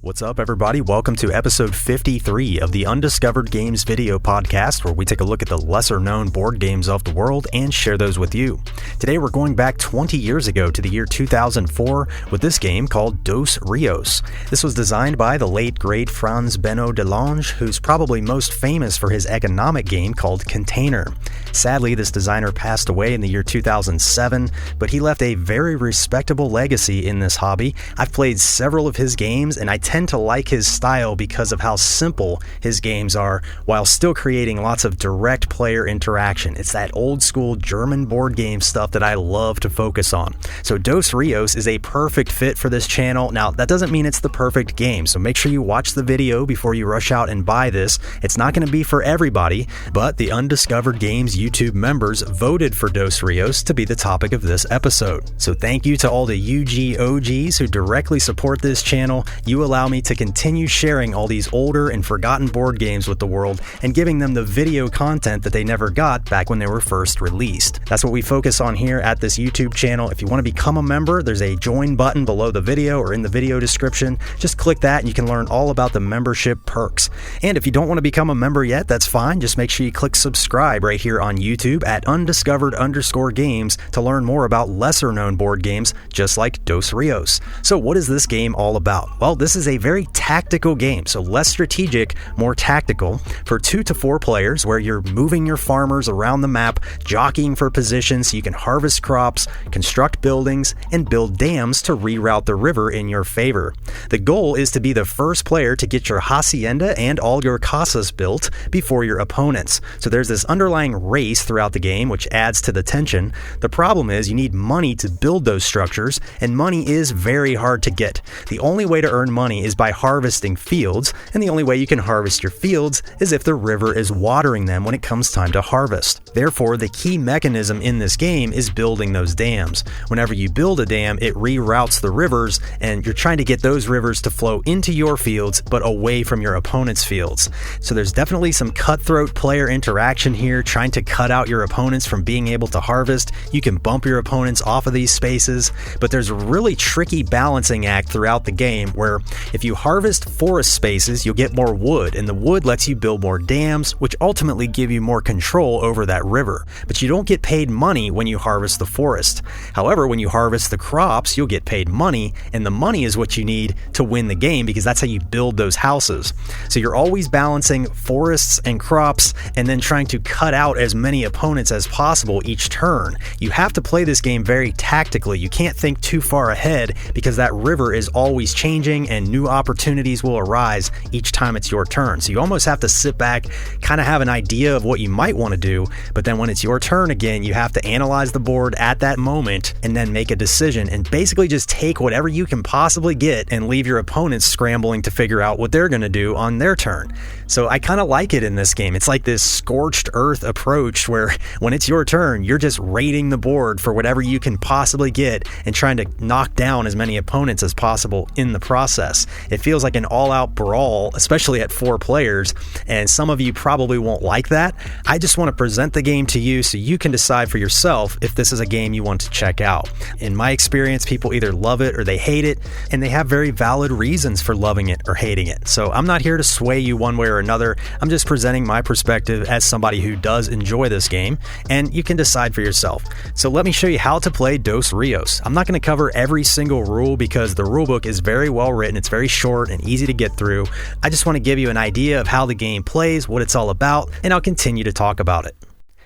What's up, everybody? Welcome to episode 53 of the Undiscovered Games video podcast, where we take a look at the lesser-known board games of the world and share those with you. Today, we're going back 20 years ago to the year 2004 with this game called Dos Rios. This was designed by the late, great Franz-Benno Delonge, who's probably most famous for his economic game called Container. Sadly, this designer passed away in the year 2007, but he left a very respectable legacy in this hobby. I've played several of his games, and I tend to like his style because of how simple his games are while still creating lots of direct player interaction. It's that old school German board game stuff that I love to focus on. So Dos Rios is a perfect fit for this channel. Now, that doesn't mean it's the perfect game, so make sure you watch the video before you rush out and buy this. It's not going to be for everybody, but the Undiscovered Games YouTube members voted for Dos Rios to be the topic of this episode. So thank you to all the UG OGs who directly support this channel. You allow me to continue sharing all these older and forgotten board games with the world and giving them the video content that they never got back when they were first released. That's what we focus on here at this YouTube channel. If you want to become a member, there's a join button below the video or in the video description. Just click that and you can learn all about the membership perks. And if you don't want to become a member yet, that's fine. Just make sure you click subscribe right here on YouTube at undiscovered_games to learn more about lesser known board games just like Dos Rios. So what is this game all about? Well, this is a very tactical game, so less strategic, more tactical, for 2 to 4 players, where you're moving your farmers around the map, jockeying for position so you can harvest crops, construct buildings, and build dams to reroute the river in your favor. The goal is to be the first player to get your hacienda and all your casas built before your opponents. So there's this underlying race throughout the game, which adds to the tension. The problem is you need money to build those structures, and money is very hard to get. The only way to earn money is by harvesting fields, and the only way you can harvest your fields is if the river is watering them when it comes time to harvest. Therefore, the key mechanism in this game is building those dams. Whenever you build a dam, it reroutes the rivers, and you're trying to get those rivers to flow into your fields but away from your opponent's fields. So there's definitely some cutthroat player interaction here, trying to cut out your opponents from being able to harvest. You can bump your opponents off of these spaces, but there's a really tricky balancing act throughout the game where if you harvest forest spaces, you'll get more wood, and the wood lets you build more dams, which ultimately give you more control over that river. But you don't get paid money when you harvest the forest. However, when you harvest the crops, you'll get paid money, and the money is what you need to win the game because that's how you build those houses. So you're always balancing forests and crops and then trying to cut out as many opponents as possible each turn. You have to play this game very tactically. You can't think too far ahead because that river is always changing and new opportunities will arise each time it's your turn. So you almost have to sit back, kind of have an idea of what you might want to do, but then when it's your turn again, you have to analyze the board at that moment and then make a decision and basically just take whatever you can possibly get and leave your opponents scrambling to figure out what they're going to do on their turn. So I kind of like it in this game. It's like this scorched earth approach where when it's your turn, you're just raiding the board for whatever you can possibly get and trying to knock down as many opponents as possible in the process. It feels like an all-out brawl, especially at 4 players, and some of you probably won't like that. I just want to present the game to you so you can decide for yourself if this is a game you want to check out. In my experience, people either love it or they hate it, and they have very valid reasons for loving it or hating it. So I'm not here to sway you one way or another. I'm just presenting my perspective as somebody who does enjoy this game, and you can decide for yourself. So let me show you how to play Dos Rios. I'm not going to cover every single rule because the rulebook is very well written. It's very short and easy to get through. I just want to give you an idea of how the game plays, what it's all about, and I'll continue to talk about it.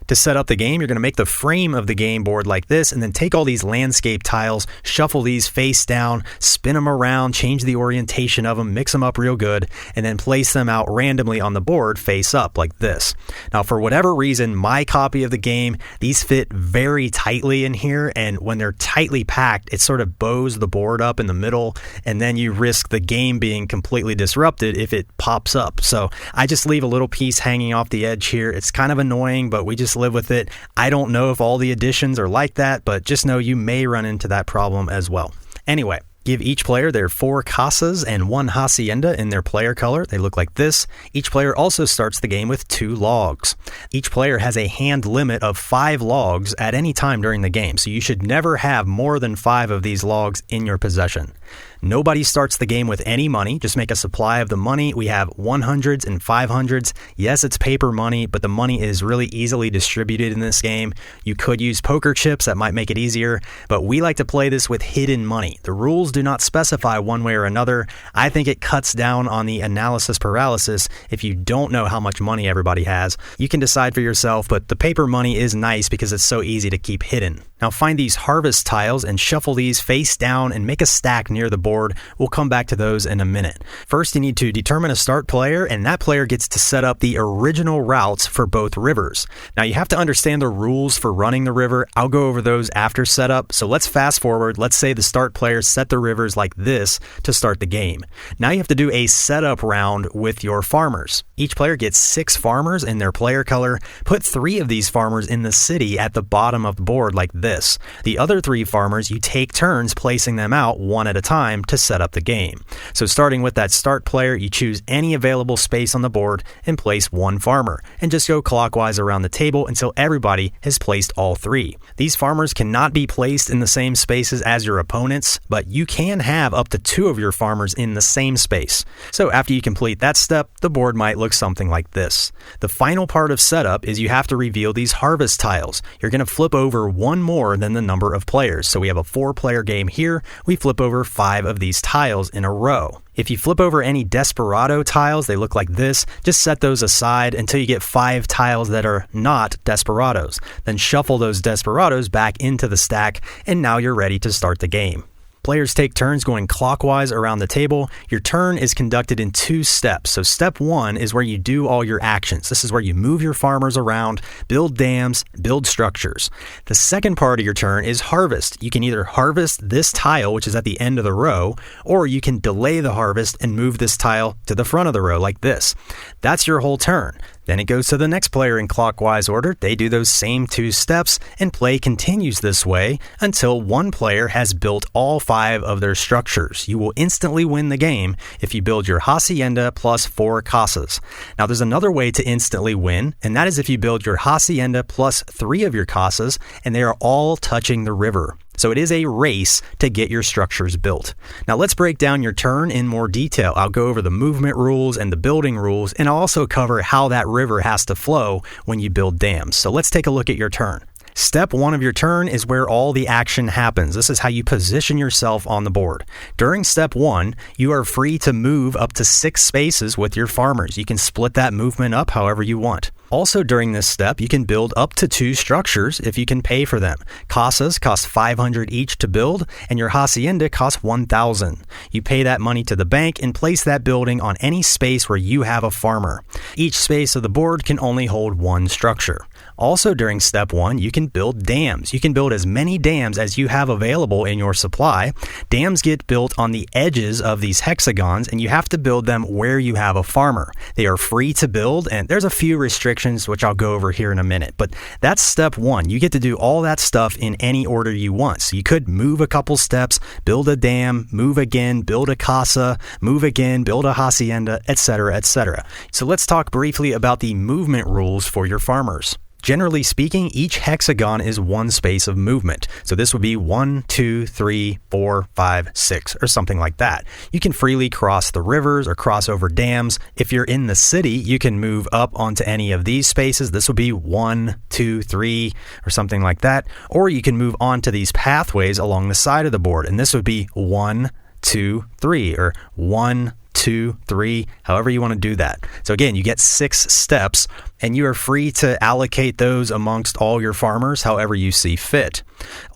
To set up the game, you're going to make the frame of the game board like this, and then take all these landscape tiles, shuffle these face down, spin them around, change the orientation of them, mix them up real good, and then place them out randomly on the board face up like this. Now, for whatever reason, my copy of the game, these fit very tightly in here, and when they're tightly packed, it sort of bows the board up in the middle, and then you risk the game being completely disrupted if it pops up. So I just leave a little piece hanging off the edge here. It's kind of annoying, but we just live with it. I don't know if all the editions are like that, but just know you may run into that problem as well. Anyway, Give each player their 4 casas and 1 hacienda in their player color. They look like this. Each player also starts the game with 2 logs. Each player has a hand limit of 5 logs at any time during the game, so you should never have more than 5 of these logs in your possession. Nobody starts the game with any money. Just make a supply of the money. We have 100s and 500s. Yes, it's paper money, but the money is really easily distributed in this game. You could use poker chips. That might make it easier, but we like to play this with hidden money. The rules do not specify one way or another. I think it cuts down on the analysis paralysis if you don't know how much money everybody has. You can decide for yourself, but the paper money is nice because it's so easy to keep hidden. Now find these harvest tiles and shuffle these face down and make a stack near the board. We'll come back to those in a minute. First, you need to determine a start player, and that player gets to set up the original routes for both rivers. Now you have to understand the rules for running the river. I'll go over those after setup. So let's fast forward. Let's say the start player set the rivers like this to start the game. Now you have to do a setup round with your farmers. Each player gets 6 farmers in their player color. Put 3 of these farmers in the city at the bottom of the board like this. The other 3 farmers, you take turns placing them out one at a time to set up the game. So starting with that start player, you choose any available space on the board and place 1 farmer, and just go clockwise around the table until everybody has placed all 3. These farmers cannot be placed in the same spaces as your opponents, but you can have up to 2 of your farmers in the same space. So after you complete that step, the board might look something like this. The final part of setup is you have to reveal these harvest tiles. You're going to flip over 1 more than the number of players. So we have a 4-player game here. We flip over 5 of these tiles in a row. If you flip over any desperado tiles, they look like this. Just set those aside until you get 5 tiles that are not desperados. Then shuffle those desperados back into the stack, and now you're ready to start the game. Players take turns going clockwise around the table. Your turn is conducted in 2 steps. So step 1 is where you do all your actions. This is where you move your farmers around, build dams, build structures. The second part of your turn is harvest. You can either harvest this tile, which is at the end of the row, or you can delay the harvest and move this tile to the front of the row like this. That's your whole turn. Then it goes to the next player in clockwise order. They do those same 2 steps, and play continues this way until one player has built all 5 of their structures. You will instantly win the game if you build your hacienda plus 4 casas. Now there's another way to instantly win, and that is if you build your hacienda plus 3 of your casas, and they are all touching the river. So it is a race to get your structures built. Now let's break down your turn in more detail. I'll go over the movement rules and the building rules, and I'll also cover how that river has to flow when you build dams. So let's take a look at your turn. Step 1 of your turn is where all the action happens. This is how you position yourself on the board. During step 1, you are free to move up to 6 spaces with your farmers. You can split that movement up however you want. Also during this step, you can build up to 2 structures if you can pay for them. Casas cost 500 each to build, and your hacienda costs 1,000. You pay that money to the bank and place that building on any space where you have a farmer. Each space of the board can only hold 1 structure. Also during step 1, you can build dams. You can build as many dams as you have available in your supply. Dams get built on the edges of these hexagons, and you have to build them where you have a farmer. They are free to build, and there's a few restrictions which I'll go over here in a minute. But that's step 1. You get to do all that stuff in any order you want. So you could move a couple steps, build a dam, move again, build a casa, move again, build a hacienda, etc., etc. So let's talk briefly about the movement rules for your farmers. Generally speaking, each hexagon is 1 space of movement. So this would be 1, 2, 3, 4, 5, 6, or something like that. You can freely cross the rivers or cross over dams. If you're in the city, you can move up onto any of these spaces. This would be 1, 2, 3, or something like that. Or you can move onto these pathways along the side of the board. And this would be 1, 2, 3, or 1, 2, 3, however you want to do that. So again, you get 6 steps, and you are free to allocate those amongst all your farmers however you see fit.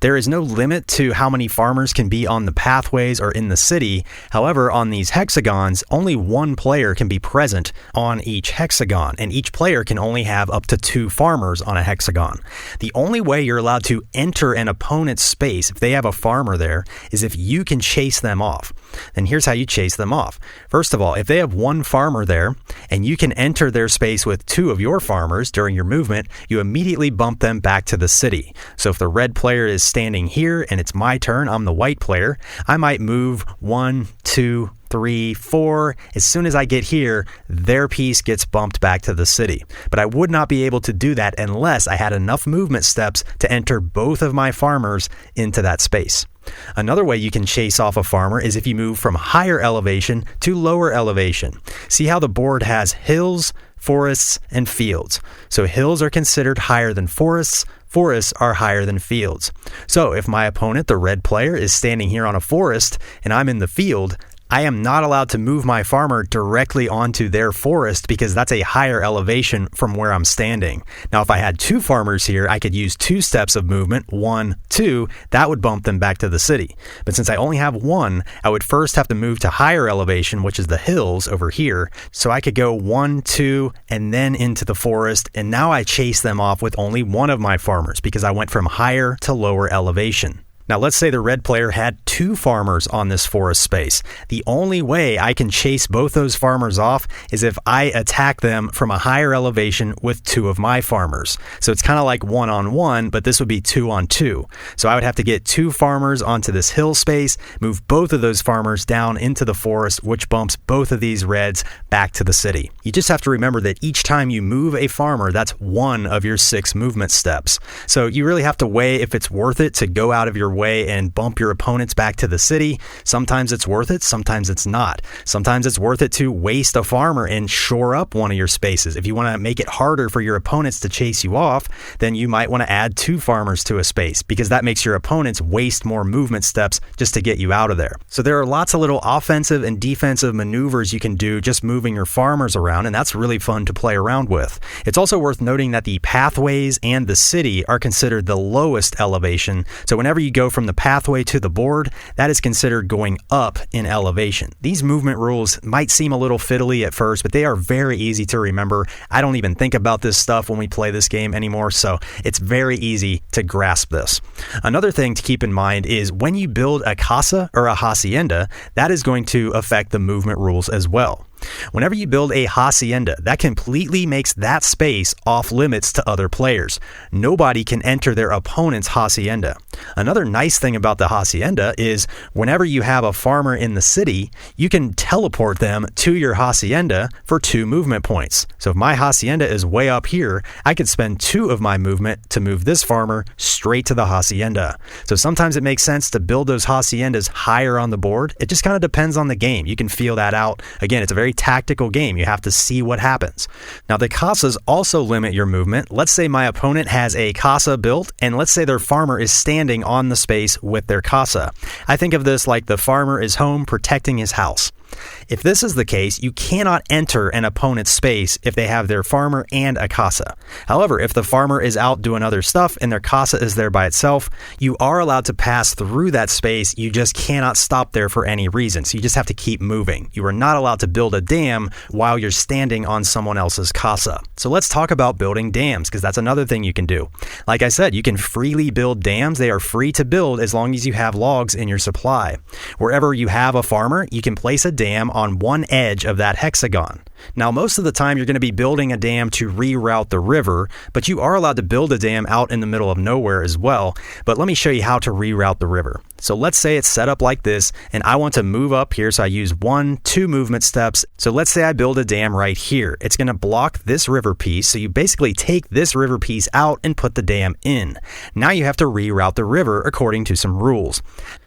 There is no limit to how many farmers can be on the pathways or in the city. However, on these hexagons, only 1 player can be present on each hexagon, and each player can only have up to 2 farmers on a hexagon. The only way you're allowed to enter an opponent's space, if they have a farmer there, is if you can chase them off. And here's how you chase them off. First of all, if they have 1 farmer there, and you can enter their space with 2 of your farmers during your movement, you immediately bump them back to the city. So if the red player is standing here and it's my turn, I'm the white player, I might move 1, 2, 3, 4. As soon as I get here, their piece gets bumped back to the city. But I would not be able to do that unless I had enough movement steps to enter both of my farmers into that space. Another way you can chase off a farmer is if you move from higher elevation to lower elevation. See how the board has hills, forests, and fields. So hills are considered higher than forests. Forests are higher than fields. So if my opponent, the red player, is standing here on a forest and I'm in the field, I am not allowed to move my farmer directly onto their forest because that's a higher elevation from where I'm standing. Now, if I had 2 farmers here, I could use 2 steps of movement, 1, 2, that would bump them back to the city. But since I only have 1, I would first have to move to higher elevation, which is the hills over here. So I could go 1, 2, and then into the forest. And now I chase them off with only 1 of my farmers because I went from higher to lower elevation. Now, let's say the red player had 2 farmers on this forest space. The only way I can chase both those farmers off is if I attack them from a higher elevation with 2 of my farmers. So it's kind of like 1-on-1, but this would be 2-on-2. So I would have to get 2 farmers onto this hill space, move both of those farmers down into the forest, which bumps both of these reds back to the city. You just have to remember that each time you move a farmer, that's 1 of your 6 movement steps. So you really have to weigh if it's worth it to go out of your way and bump your opponents back to the city. Sometimes it's worth it, sometimes it's not. Sometimes it's worth it to waste a farmer and shore up one of your spaces. If you want to make it harder for your opponents to chase you off, then you might want to add 2 farmers to a space because that makes your opponents waste more movement steps just to get you out of there. So there are lots of little offensive and defensive maneuvers you can do just moving your farmers around, and that's really fun to play around with. It's also worth noting that the pathways and the city are considered the lowest elevation. So whenever you go from the pathway to the board, that is considered going up in elevation. These movement rules might seem a little fiddly at first, but they are very easy to remember. I don't even think about this stuff when we play this game anymore, so it's very easy to grasp this. Another thing to keep in mind is when you build a casa or a hacienda, that is going to affect the movement rules as well. Whenever you build a hacienda, that completely makes that space off limits to other players. Nobody can enter their opponent's hacienda. Another nice thing about the hacienda is whenever you have a farmer in the city, you can teleport them to your hacienda for 2 movement points. So if my hacienda is way up here, I could spend 2 of my movement to move this farmer straight to the hacienda. So sometimes it makes sense to build those haciendas higher on the board. It just kind of depends on the game. You can feel that out. Again, it's a very tactical game. You have to see what happens. Now, the casas also limit your movement. Let's say my opponent has a casa built, and let's say their farmer is standing on the space with their casa. I think of this like the farmer is home protecting his house. If this is the case, you cannot enter an opponent's space if they have their farmer and a casa. However, if the farmer is out doing other stuff and their casa is there by itself, you are allowed to pass through that space. You just cannot stop there for any reason. So you just have to keep moving. You are not allowed to build a dam while you're standing on someone else's casa. So let's talk about building dams, because that's another thing you can do. Like I said, you can freely build dams. They are free to build as long as you have logs in your supply. Wherever you have a farmer, you can place a dam on one edge of that hexagon. Now, most of the time you're going to be building a dam to reroute the river, but you are allowed to build a dam out in the middle of nowhere as well. But let me show you how to reroute the river. So let's say it's set up like this, and I want to move up here, so I use 1, 2 movement steps. So let's say I build a dam right here. It's going to block this river piece, so you basically take this river piece out and put the dam in. Now you have to reroute the river according to some rules.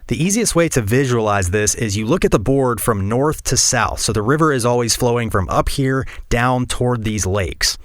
The easiest way to visualize this is you look at the board from north to south. So the river is always flowing from up here down toward these lakes.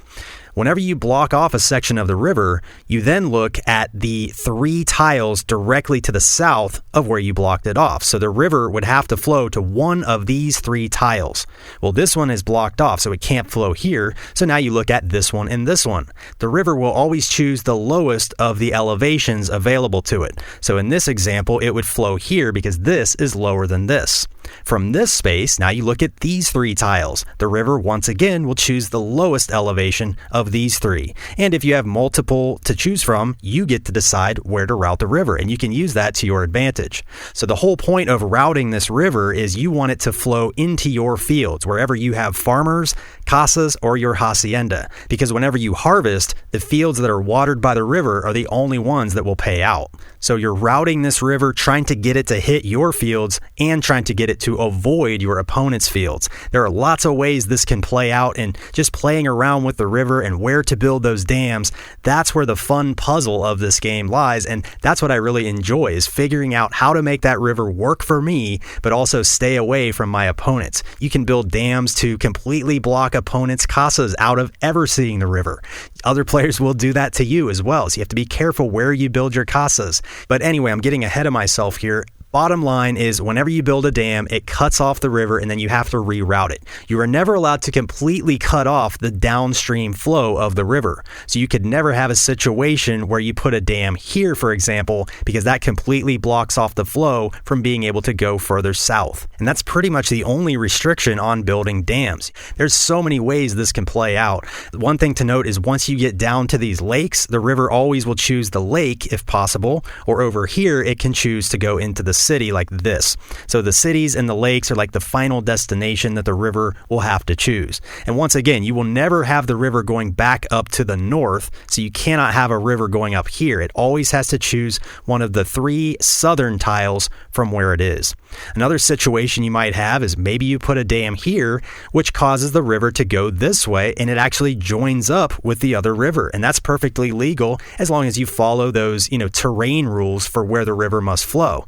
Whenever you block off a section of the river, you then look at the 3 tiles directly to the south of where you blocked it off. So the river would have to flow to one of these 3 tiles. Well, this one is blocked off, so it can't flow here. So now you look at this one and this one. The river will always choose the lowest of the elevations available to it. So in this example, it would flow here because this is lower than this. From this space, now you look at these 3 tiles. The river, once again, will choose the lowest elevation of these 3. And if you have multiple to choose from, you get to decide where to route the river, and you can use that to your advantage. So the whole point of routing this river is you want it to flow into your fields, wherever you have farmers, casas, or your hacienda. Because whenever you harvest, the fields that are watered by the river are the only ones that will pay out. So you're routing this river, trying to get it to hit your fields and trying to get it to avoid your opponent's fields. There are lots of ways this can play out, and just playing around with the river and where to build those dams, that's where the fun puzzle of this game lies, and that's what I really enjoy, is figuring out how to make that river work for me, but also stay away from my opponents. You can build dams to completely block opponents' casas out of ever seeing the river. Other players will do that to you as well, so you have to be careful where you build your casas. But anyway, I'm getting ahead of myself here. Bottom line is, whenever you build a dam, it cuts off the river and then you have to reroute it. You are never allowed to completely cut off the downstream flow of the river. So you could never have a situation where you put a dam here, for example, because that completely blocks off the flow from being able to go further south. And that's pretty much the only restriction on building dams. There's so many ways this can play out. One thing to note is, once you get down to these lakes, the river always will choose the lake if possible, or over here it can choose to go into the city like this. So the cities and the lakes are like the final destination that the river will have to choose. And once again, you will never have the river going back up to the north, so you cannot have a river going up here. It always has to choose one of the 3 southern tiles from where it is. Another situation you might have is, maybe you put a dam here, which causes the river to go this way, and it actually joins up with the other river. And that's perfectly legal as long as you follow those, terrain rules for where the river must flow.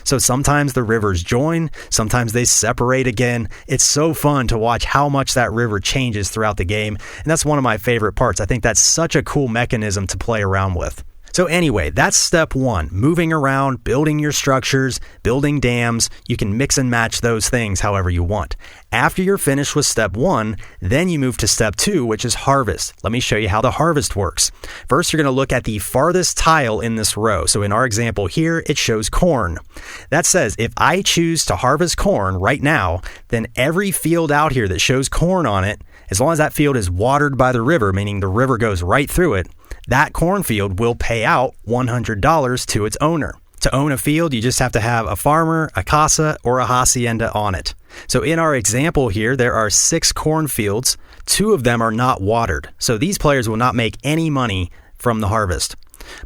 So sometimes the rivers join, sometimes they separate again. It's so fun to watch how much that river changes throughout the game, and that's one of my favorite parts. I think that's such a cool mechanism to play around with. So anyway, that's step 1, moving around, building your structures, building dams. You can mix and match those things however you want. After you're finished with step 1, then you move to step 2, which is harvest. Let me show you how the harvest works. First, you're going to look at the farthest tile in this row. So in our example here, it shows corn. That says, if I choose to harvest corn right now, then every field out here that shows corn on it, as long as that field is watered by the river, meaning the river goes right through it, that cornfield will pay out $100 to its owner. To own a field, you just have to have a farmer, a casa, or a hacienda on it. So in our example here, there are 6 cornfields. 2 of them are not watered. So these players will not make any money from the harvest.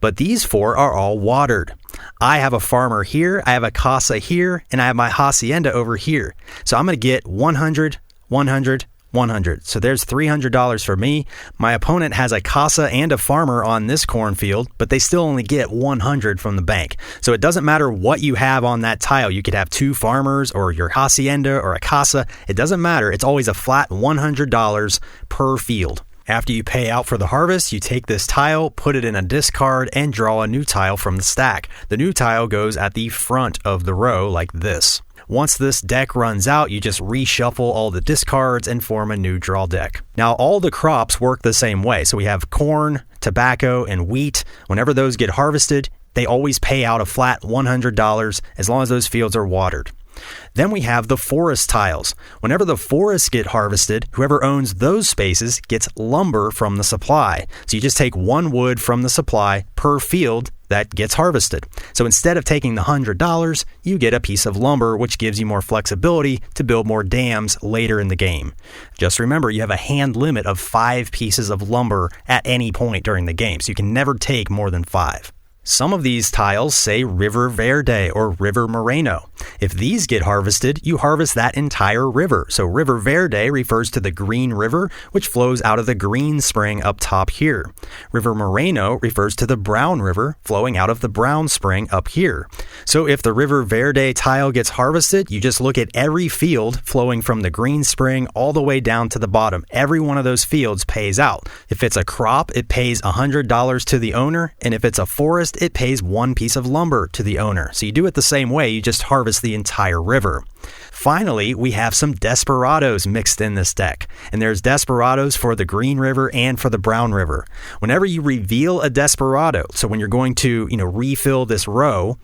But these 4 are all watered. I have a farmer here, I have a casa here, and I have my hacienda over here. So I'm going to get 100, 100, 100. So there's $300 for me. My opponent has a casa and a farmer on this cornfield, but they still only get 100 from the bank. So it doesn't matter what you have on that tile. You could have 2 farmers or your hacienda or a casa. It doesn't matter. It's always a flat $100 per field. After you pay out for the harvest, you take this tile, put it in a discard, and draw a new tile from the stack. The new tile goes at the front of the row like this. Once this deck runs out, you just reshuffle all the discards and form a new draw deck. Now, all the crops work the same way. So we have corn, tobacco, and wheat. Whenever those get harvested, they always pay out a flat $100 as long as those fields are watered. Then we have the forest tiles. Whenever the forests get harvested, whoever owns those spaces gets lumber from the supply. So you just take 1 wood from the supply per field that gets harvested. So instead of taking the $100, you get a piece of lumber, which gives you more flexibility to build more dams later in the game. Just remember, you have a hand limit of 5 pieces of lumber at any point during the game, so you can never take more than 5. Some of these tiles say River Verde or River Moreno. If these get harvested, you harvest that entire river. So River Verde refers to the green river, which flows out of the green spring up top here. River Moreno refers to the brown river flowing out of the brown spring up here. So if the River Verde tile gets harvested, you just look at every field flowing from the green spring all the way down to the bottom. Every one of those fields pays out. If it's a crop, it pays $100 to the owner, and if it's a forest, it pays 1 piece of lumber to the owner. So you do it the same way, you just harvest the entire river. Finally, we have some desperados mixed in this deck. And there's desperados for the green river and for the brown river. Whenever you reveal a desperado, so when you're going to, refill this row,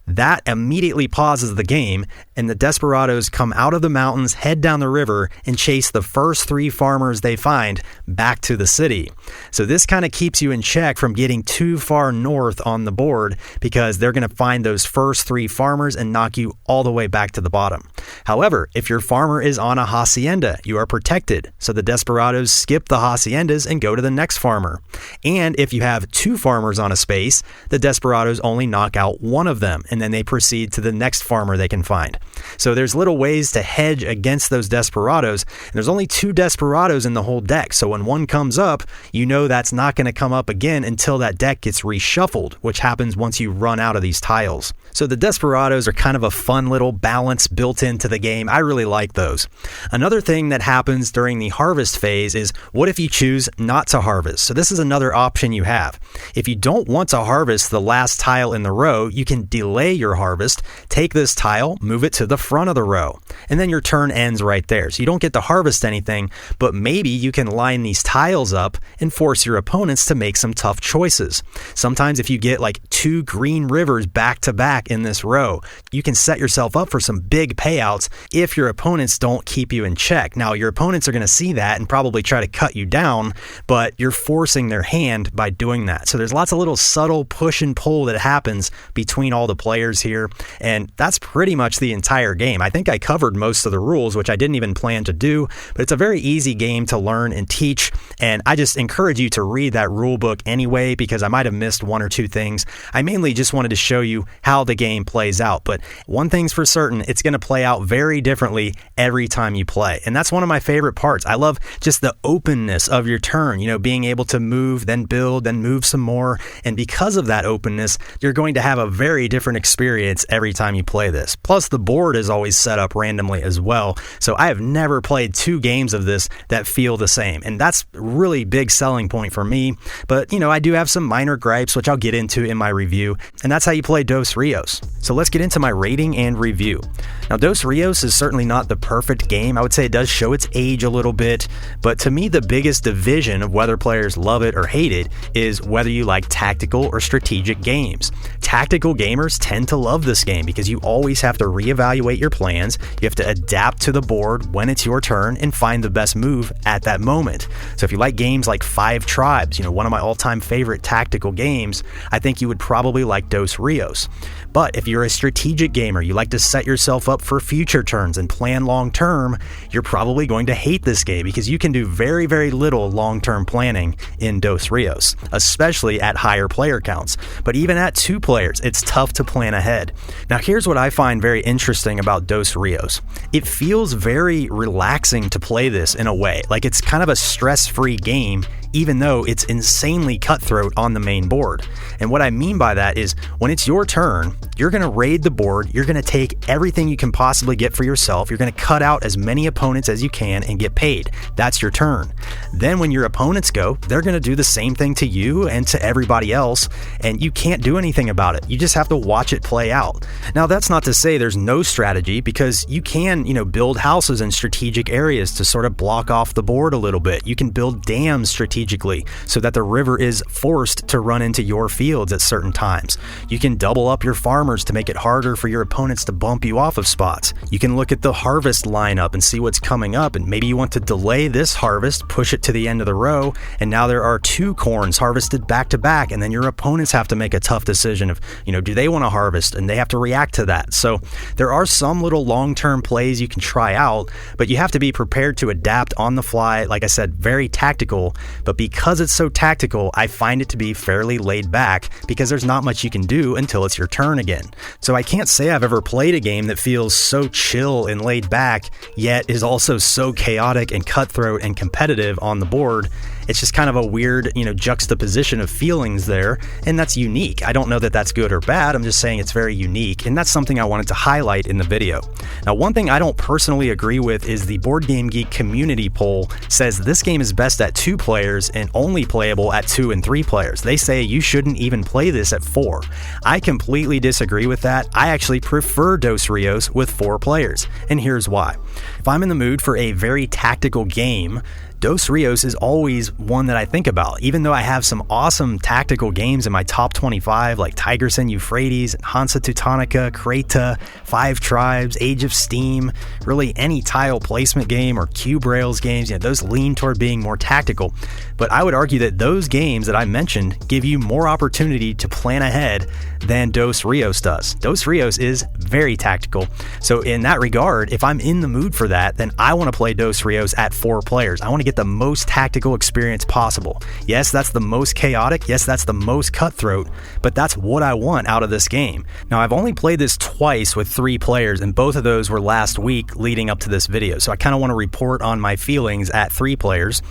That immediately pauses the game, and the desperados come out of the mountains, head down the river, and chase the first 3 farmers they find back to the city. So this kind of keeps you in check from getting too far north on the board, because they're going to find those first 3 farmers and knock you all the way back to the bottom. However, if your farmer is on a hacienda, you are protected. So the desperados skip the haciendas and go to the next farmer. And if you have 2 farmers on a space, the desperados only knock out one of them, and then they proceed to the next farmer they can find. So there's little ways to hedge against those desperados, and there's only 2 desperados in the whole deck. So when one comes up, you know that's not going to come up again until that deck gets reshuffled, which happens once you run out of these tiles. So the desperados are kind of a fun little balance built into the game. I really like those. Another thing that happens during the harvest phase is, what if you choose not to harvest? So this is another option you have. If you don't want to harvest the last tile in the row, you can delay your harvest, take this tile, move it to the front of the row, and then your turn ends right there. So you don't get to harvest anything, but maybe you can line these tiles up and force your opponents to make some tough choices. Sometimes if you get like 2 green rivers back to back in this row, you can set yourself up for some big payouts if your opponents don't keep you in check. Now, your opponents are going to see that and probably try to cut you down, but you're forcing their hand by doing that. So there's lots of little subtle push and pull that happens between all the players here, and that's pretty much the entire game. I think I covered most of the rules, which I didn't even plan to do, but it's a very easy game to learn and teach, and I just encourage you to read that rule book anyway, because I might have missed 1 or 2 things. I mainly just wanted to show you how the game plays out, but one thing's for certain, it's going to play out very differently every time you play, and that's one of my favorite parts. I love just the openness of your turn, being able to move, then build, then move some more, and because of that openness, you're going to have a very different experience every time you play this. Plus, the board is always set up randomly as well, so I have never played 2 games of this that feel the same, and that's a really big selling point for me. But I do have some minor gripes, which I'll get into in my review, and that's how you play Dos Rios. So let's get into my rating and review. Now, Dos Rios is certainly not the perfect game. I would say it does show its age a little bit, but to me, the biggest division of whether players love it or hate it is whether you like tactical or strategic games. Tactical gamers tend to love this game because you always have to reevaluate your plans, you have to adapt to the board when it's your turn, and find the best move at that moment. So if you like games like 5 Tribes, one of my all-time favorite tactical games, I think you would probably like Dos Rios. But if you're a strategic gamer, you like to set yourself up for future turns and plan long-term, you're probably going to hate this game because you can do very, very little long-term planning in Dos Rios, especially at higher player counts. But even at 2 players, it's tough to plan ahead. Now, here's what I find very interesting about Dos Rios. It feels very relaxing to play this in a way. Like, it's kind of a stress-free game, even though it's insanely cutthroat on the main board. And what I mean by that is, when it's your turn, you're going to raid the board, you're going to take everything you can possibly get for yourself, you're going to cut out as many opponents as you can and get paid. That's your turn. Then when your opponents go, they're going to do the same thing to you and to everybody else, and you can't do anything about it. You just have to watch it play out. Now, that's not to say there's no strategy, because you can, build houses in strategic areas to sort of block off the board a little bit. You can build dams strategically so that the river is forced to run into your fields at certain times. You can double up your farmers to make it harder for your opponents to bump you off of spots. You can look at the harvest lineup and see what's coming up, and maybe you want to delay this harvest, push it to the end of the row, and now there are 2 corns harvested back to back, and then your opponents have to make a tough decision of, do they want to harvest, and they have to react to that. So there are some little long-term plays you can try out, but you have to be prepared to adapt on the fly. Like I said, very tactical, but because it's so tactical, I find it to be fairly laid back because there's not much you can do until it's your turn again. So I can't say I've ever played a game that feels so chill and laid back, yet is also so chaotic and cutthroat and competitive on the board. It's just kind of a weird, juxtaposition of feelings there, and that's unique. I don't know that that's good or bad, I'm just saying it's very unique, and that's something I wanted to highlight in the video. Now, one thing I don't personally agree with is the Board Game Geek community poll says this game is best at 2 players and only playable at 2 and 3 players. They say you shouldn't even play this at 4. I completely disagree with that. I actually prefer Dos Rios with 4 players, and here's why. If I'm in the mood for a very tactical game, Dos Rios is always one that I think about. Even though I have some awesome tactical games in my top 25, like Tigris and Euphrates, Hansa Teutonica, Creta, Five Tribes, Age of Steam, really any tile placement game or cube rails games, those lean toward being more tactical. But I would argue that those games that I mentioned give you more opportunity to plan ahead than Dos Rios does. Dos Rios is very tactical. So in that regard, if I'm in the mood for that, then I want to play Dos Rios at 4 players. I want to get the most tactical experience possible. Yes, that's the most chaotic. Yes, that's the most cutthroat, but that's what I want out of this game. Now, I've only played this twice with 3 players, and both of those were last week leading up to this video. So I kind of want to report on my feelings at 3 players.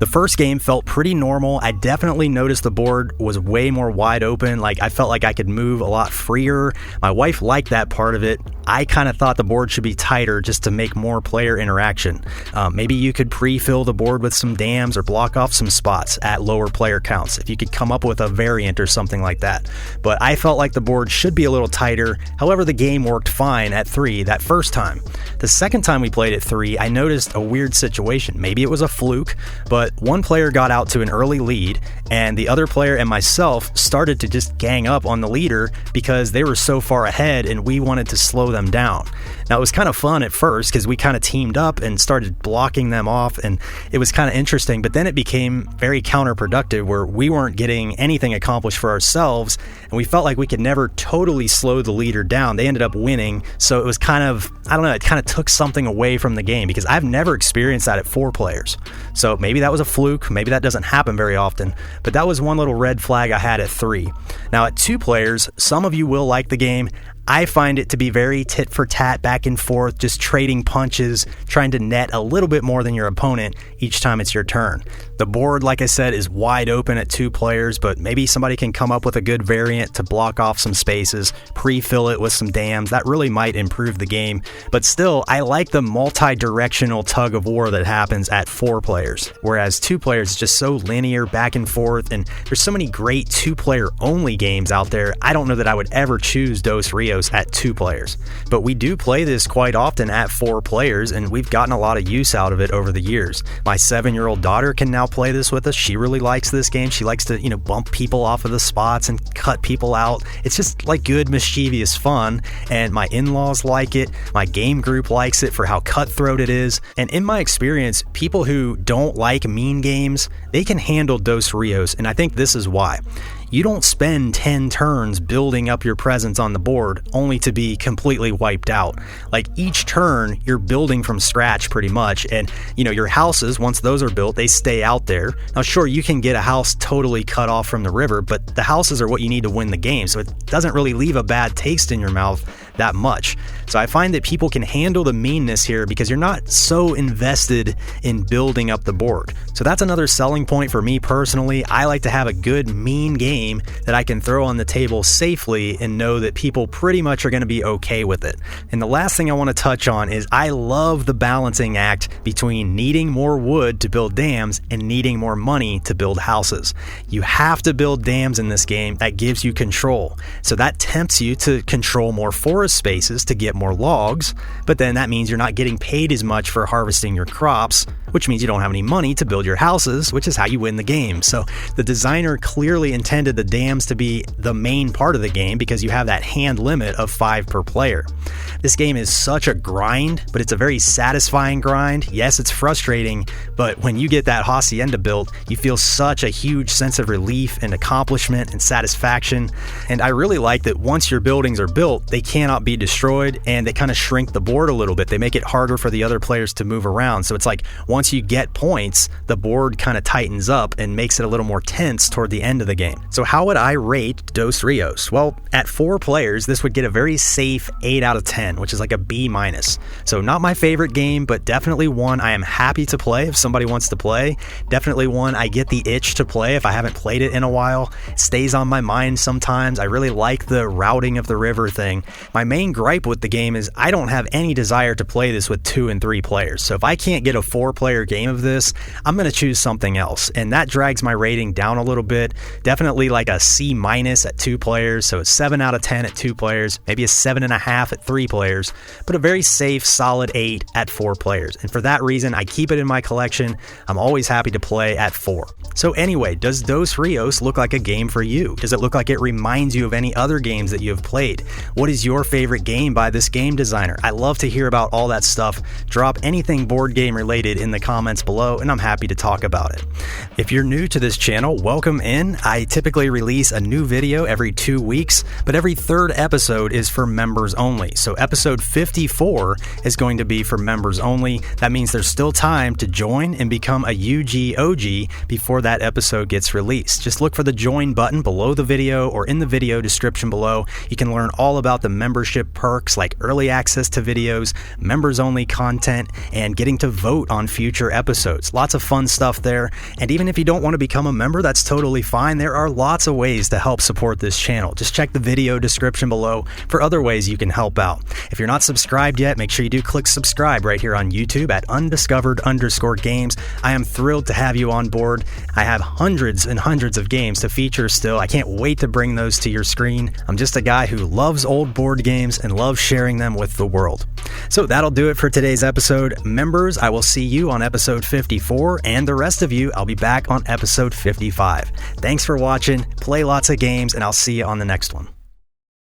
The first game felt pretty normal. I definitely noticed the board was way more wide open. Like, I felt like I could move a lot freer. My wife liked that part of it. I kind of thought the board should be tighter just to make more player interaction. Maybe you could pre-fill the board with some dams or block off some spots at lower player counts if you could come up with a variant or something like that. But I felt like the board should be a little tighter. However, the game worked fine at 3 that first time. The second time we played at 3, I noticed a weird situation. Maybe it was a fluke, but one player got out to an early lead, and the other player and myself started to just gang up on the leader because they were so far ahead and we wanted to slow them down. Now, it was kind of fun at first because we kind of teamed up and started blocking them off, and it was kind of interesting, but then it became very counterproductive where we weren't getting anything accomplished for ourselves, and we felt like we could never totally slow the leader down. They ended up winning, so it was kind of, I don't know, it kind of took something away from the game because I've never experienced that at 4 players. So maybe that was a fluke, maybe that doesn't happen very often, but that was one little red flag I had at 3. Now, at 2 players, some of you will like the game. I find it to be very tit for tat, back and forth, just trading punches, trying to net a little bit more than your opponent each time it's your turn. The board, like I said, is wide open at 2 players, but maybe somebody can come up with a good variant to block off some spaces, pre-fill it with some dams. That really might improve the game. But still, I like the multi-directional tug of war that happens at 4 players, whereas 2 players is just so linear, back and forth, and there's so many great 2-player only games out there. I don't know that I would ever choose Dos Rios at 2 players. But we do play this quite often at 4 players, and we've gotten a lot of use out of it over the years. My 7-year-old daughter can now play this with us. She really likes this game. She likes to, bump people off of the spots and cut people out. It's just like good, mischievous fun, and my in-laws like it. My game group likes it for how cutthroat it is. And in my experience, people who don't like mean games, they can handle Dos Rios, and I think this is why. You don't spend 10 turns building up your presence on the board only to be completely wiped out. Like, each turn, you're building from scratch pretty much, and your houses, once those are built, they stay out there. Now, sure, you can get a house totally cut off from the river, but the houses are what you need to win the game, so it doesn't really leave a bad taste in your mouth that much. So I find that people can handle the meanness here because you're not so invested in building up the board. So that's another selling point for me personally. I like to have a good mean game that I can throw on the table safely and know that people pretty much are going to be okay with it. And the last thing I want to touch on is I love the balancing act between needing more wood to build dams and needing more money to build houses. You have to build dams in this game. That gives you control. So that tempts you to control more forest spaces to get more logs, but then that means you're not getting paid as much for harvesting your crops, which means you don't have any money to build your houses, which is how you win the game. So the designer clearly intended the dams to be the main part of the game because you have that hand limit of 5 per player. This game is such a grind, but it's a very satisfying grind. Yes, it's frustrating, but when you get that hacienda built, you feel such a huge sense of relief and accomplishment and satisfaction. And I really like that once your buildings are built, they cannot be destroyed, and they kind of shrink the board a little bit. They make it harder for the other players to move around. So it's like once you get points, the board kind of tightens up and makes it a little more tense toward the end of the game. So how would I rate Dos Rios? Well, at 4 players, this would get a very safe 8 out of 10, which is like a B-. So not my favorite game, but definitely one I am happy to play if somebody wants to play. Definitely one I get the itch to play if I haven't played it in a while. It stays on my mind sometimes. I really like the routing of the river thing. My main gripe with the game is I don't have any desire to play this with 2 and 3 players. So if I can't get a 4-player 2-player game of this, I'm going to choose something else. And that drags my rating down a little bit. Definitely like a C- at 2 players. So a 7 out of 10 at 2 players, maybe a 7.5 at 3 players, but a very safe, solid 8 at 4 players. And for that reason, I keep it in my collection. I'm always happy to play at 4. So anyway, does Dos Rios look like a game for you? Does it look like it reminds you of any other games that you have played? What is your favorite game by this game designer? I love to hear about all that stuff. Drop anything board game related in the comments below, and I'm happy to talk about it. If you're new to this channel, welcome in. I typically release a new video every 2 weeks, but every 3rd episode is for members only. So episode 54 is going to be for members only. That means there's still time to join and become a UGOG before that episode gets released. Just look for the join button below the video or in the video description below. You can learn all about the membership perks like early access to videos, members only content, and getting to vote on future episodes. Lots of fun stuff there. And even if you don't want to become a member, that's totally fine. There are lots of ways to help support this channel. Just check the video description below for other ways you can help out. If you're not subscribed yet, make sure you do click subscribe right here on YouTube at undiscovered_games. I am thrilled to have you on board. I have hundreds and hundreds of games to feature still. I can't wait to bring those to your screen. I'm just a guy who loves old board games and loves sharing them with the world. So that'll do it for today's episode. Members, I will see you on episode 54, and the rest of you, I'll be back on episode 55. Thanks for watching, play lots of games, and I'll see you on the next one.